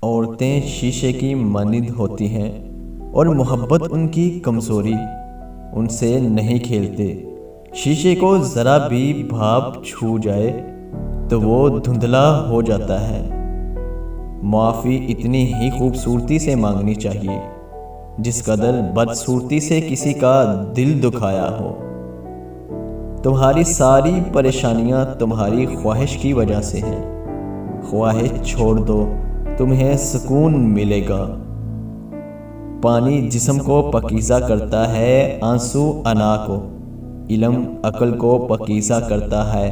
عورتیں شیشے کی مانند ہوتی ہیں اور محبت ان کی کمزوری، ان سے نہیں کھیلتے۔ شیشے کو ذرا بھی بھاپ چھو جائے تو وہ دھندلا ہو جاتا ہے۔ معافی اتنی ہی خوبصورتی سے مانگنی چاہیے جس قدر بدصورتی سے کسی کا دل دکھایا ہو۔ تمہاری ساری پریشانیاں تمہاری خواہش کی وجہ سے ہیں۔ خواہش چھوڑ دو، تمہیں سکون ملے گا۔ پانی جسم کو پاکیزہ کرتا ہے، آنسو انا کو، علم عقل کو پاکیزہ کرتا ہے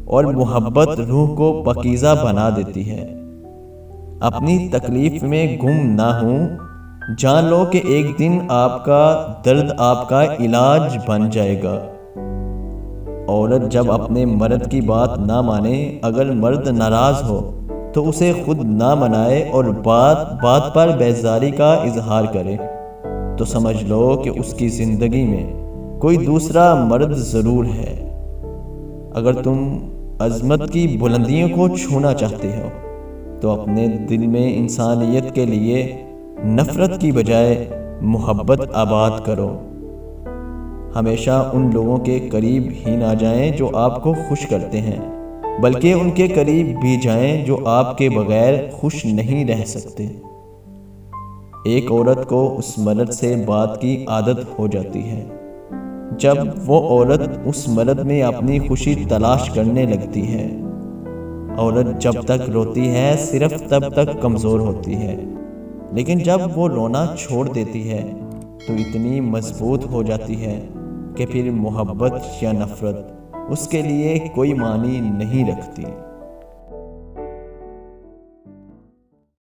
اور محبت روح کو پاکیزہ بنا دیتی ہے۔ اپنی تکلیف میں گم نہ ہوں، جان لو کہ ایک دن آپ کا درد آپ کا علاج بن جائے گا۔ عورت جب اپنے مرد کی بات نہ مانے، اگر مرد ناراض ہو تو اسے خود نہ منائے اور بات بات پر بیزاری کا اظہار کرے تو سمجھ لو کہ اس کی زندگی میں کوئی دوسرا مرد ضرور ہے۔ اگر تم عظمت کی بلندیوں کو چھونا چاہتے ہو تو اپنے دل میں انسانیت کے لیے نفرت کی بجائے محبت آباد کرو۔ ہمیشہ ان لوگوں کے قریب ہی نہ جائیں جو آپ کو خوش کرتے ہیں، بلکہ ان کے قریب بھی جائیں جو آپ کے بغیر خوش نہیں رہ سکتے۔ ایک عورت کو اس مرد سے بات کی عادت ہو جاتی ہے جب وہ عورت اس مرد میں اپنی خوشی تلاش کرنے لگتی ہے۔ عورت جب تک روتی ہے صرف تب تک کمزور ہوتی ہے، لیکن جب وہ رونا چھوڑ دیتی ہے تو اتنی مضبوط ہو جاتی ہے کہ پھر محبت یا نفرت اس کے لیے کوئی معنی نہیں رکھتی۔